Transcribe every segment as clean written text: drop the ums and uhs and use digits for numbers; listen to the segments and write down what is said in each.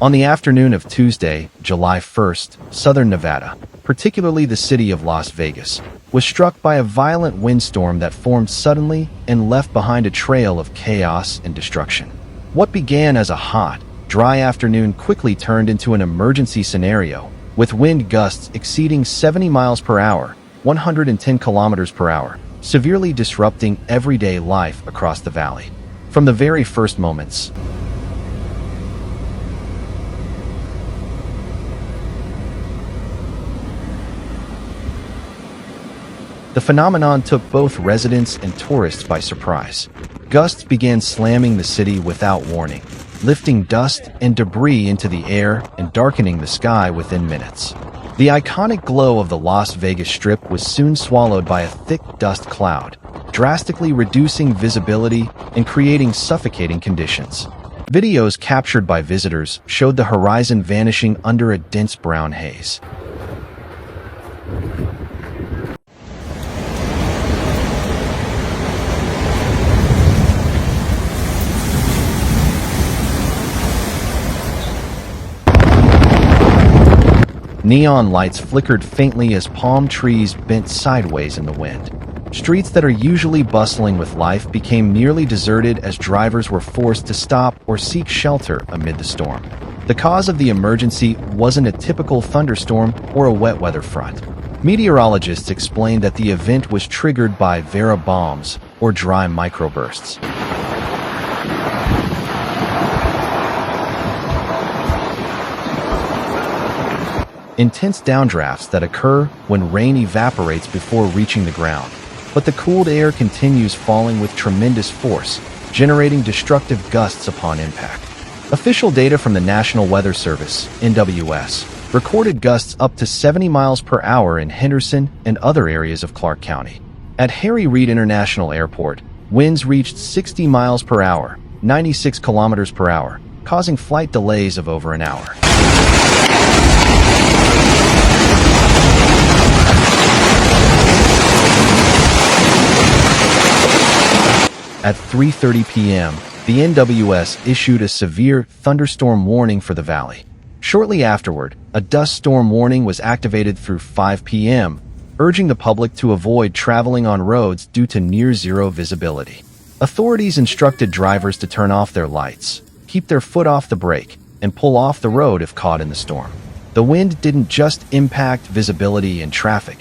On the afternoon of Tuesday, July 1st, southern Nevada, particularly the city of Las Vegas, was struck by a violent windstorm that formed suddenly and left behind a trail of chaos and destruction. What began as a hot, dry afternoon quickly turned into an emergency scenario, with wind gusts exceeding 70 miles per hour, 110 kilometers per hour, severely disrupting everyday life across the valley. From the very first moments, the phenomenon took both residents and tourists by surprise. Gusts began slamming the city without warning, lifting dust and debris into the air and darkening the sky within minutes. The iconic glow of the Las Vegas Strip was soon swallowed by a thick dust cloud, drastically reducing visibility and creating suffocating conditions. Videos captured by visitors showed the horizon vanishing under a dense brown haze. Neon lights flickered faintly as palm trees bent sideways in the wind. Streets that are usually bustling with life became nearly deserted as drivers were forced to stop or seek shelter amid the storm. The cause of the emergency wasn't a typical thunderstorm or a wet weather front. Meteorologists explained that the event was triggered by Vera bombs or dry microbursts. Intense downdrafts that occur when rain evaporates before reaching the ground. But the cooled air continues falling with tremendous force, generating destructive gusts upon impact. Official data from the National Weather Service, NWS, recorded gusts up to 70 miles per hour in Henderson and other areas of Clark County. At Harry Reid International Airport, winds reached 60 miles per hour, 96 kilometers per hour, causing flight delays of over an hour. At 3:30 p.m., the NWS issued a severe thunderstorm warning for the valley. Shortly afterward, a dust storm warning was activated through 5 p.m., urging the public to avoid traveling on roads due to near-zero visibility. Authorities instructed drivers to turn off their lights, keep their foot off the brake, and pull off the road if caught in the storm. The wind didn't just impact visibility and traffic.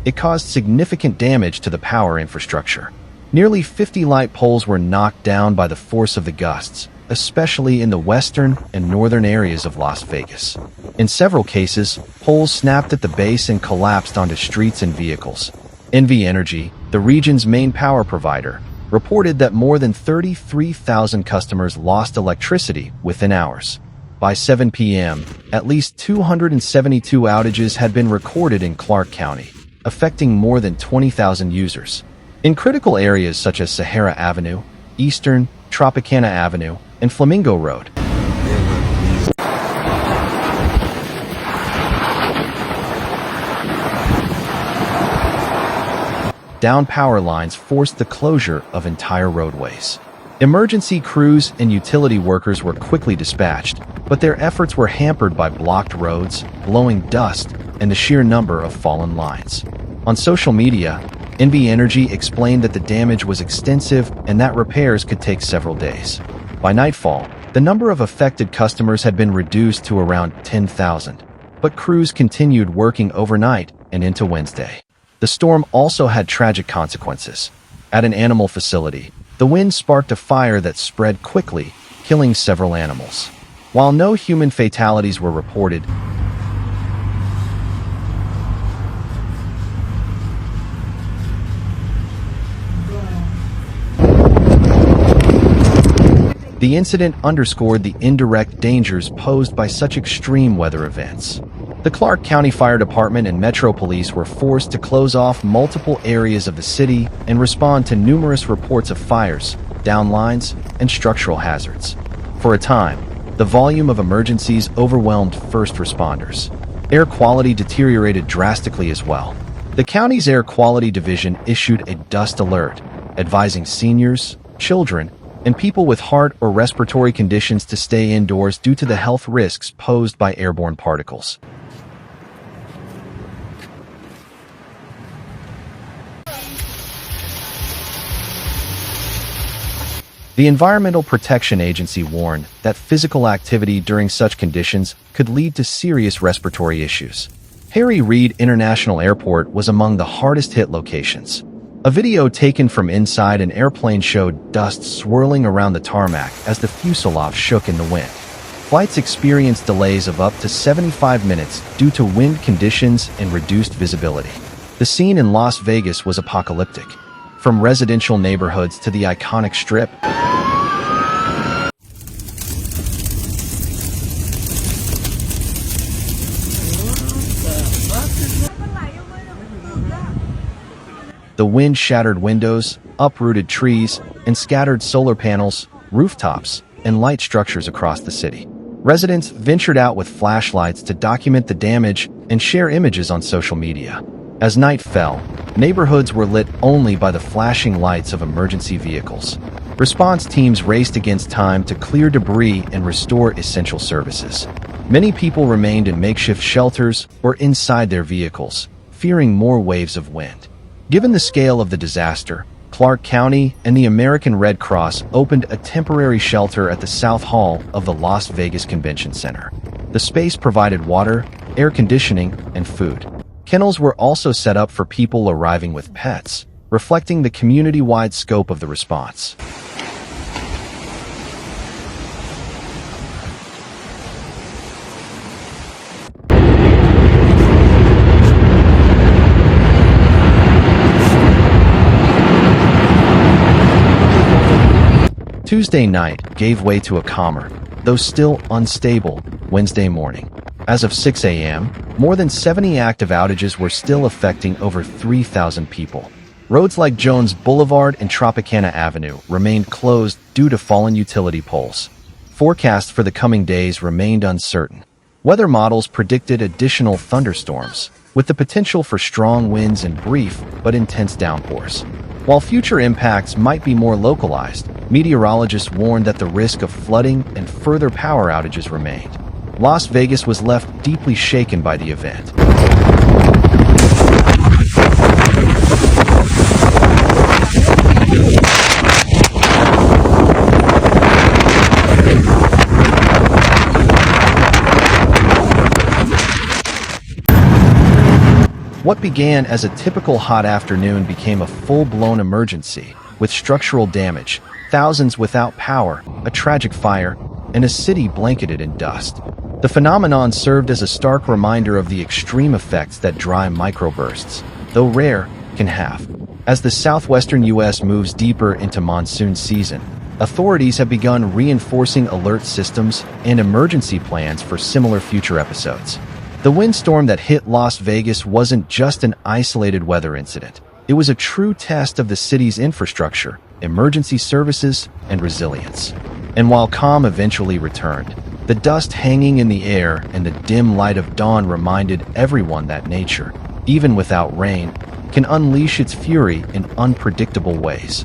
It caused significant damage to the power infrastructure. Nearly 50 light poles were knocked down by the force of the gusts, especially in the western and northern areas of Las Vegas. In several cases, poles snapped at the base and collapsed onto streets and vehicles. NV Energy, the region's main power provider, reported that more than 33,000 customers lost electricity within hours. By 7 p.m., at least 272 outages had been recorded in Clark County, affecting more than 20,000 users. In critical areas such as Sahara Avenue, Eastern, Tropicana Avenue, and Flamingo Road, down power lines forced the closure of entire roadways. Emergency crews and utility workers were quickly dispatched, but their efforts were hampered by blocked roads, blowing dust, and the sheer number of fallen lines. On social media, NV Energy explained that the damage was extensive and that repairs could take several days. By nightfall, the number of affected customers had been reduced to around 10,000, but crews continued working overnight and into Wednesday. The storm also had tragic consequences. At an animal facility, the wind sparked a fire that spread quickly, killing several animals. While no human fatalities were reported, the incident underscored the indirect dangers posed by such extreme weather events. The Clark County Fire Department and Metro Police were forced to close off multiple areas of the city and respond to numerous reports of fires, down lines, and structural hazards. For a time, the volume of emergencies overwhelmed first responders. Air quality deteriorated drastically as well. The county's air quality division issued a dust alert, advising seniors, children, and people with heart or respiratory conditions to stay indoors due to the health risks posed by airborne particles. The Environmental Protection Agency warned that physical activity during such conditions could lead to serious respiratory issues. Harry Reid International Airport was among the hardest-hit locations. A video taken from inside an airplane showed dust swirling around the tarmac as the fuselage shook in the wind. Flights experienced delays of up to 75 minutes due to wind conditions and reduced visibility. The scene in Las Vegas was apocalyptic. From residential neighborhoods to the iconic Strip, the wind shattered windows, uprooted trees, and scattered solar panels, rooftops, and light structures across the city. Residents ventured out with flashlights to document the damage and share images on social media. As night fell, neighborhoods were lit only by the flashing lights of emergency vehicles. Response teams raced against time to clear debris and restore essential services. Many people remained in makeshift shelters or inside their vehicles, fearing more waves of wind. Given the scale of the disaster, Clark County and the American Red Cross opened a temporary shelter at the South Hall of the Las Vegas Convention Center. The space provided water, air conditioning, and food. Kennels were also set up for people arriving with pets, reflecting the community-wide scope of the response. Tuesday night gave way to a calmer, though still unstable, Wednesday morning. As of 6 a.m., more than 70 active outages were still affecting over 3,000 people. Roads like Jones Boulevard and Tropicana Avenue remained closed due to fallen utility poles. Forecasts for the coming days remained uncertain. Weather models predicted additional thunderstorms, with the potential for strong winds and brief but intense downpours. While future impacts might be more localized, meteorologists warned that the risk of flooding and further power outages remained. Las Vegas was left deeply shaken by the event. What began as a typical hot afternoon became a full-blown emergency, with structural damage, thousands without power, a tragic fire, and a city blanketed in dust. The phenomenon served as a stark reminder of the extreme effects that dry microbursts, though rare, can have. As the southwestern U.S. moves deeper into monsoon season, authorities have begun reinforcing alert systems and emergency plans for similar future episodes. The windstorm that hit Las Vegas wasn't just an isolated weather incident. It was a true test of the city's infrastructure, emergency services, and resilience. And while calm eventually returned, the dust hanging in the air and the dim light of dawn reminded everyone that nature, even without rain, can unleash its fury in unpredictable ways.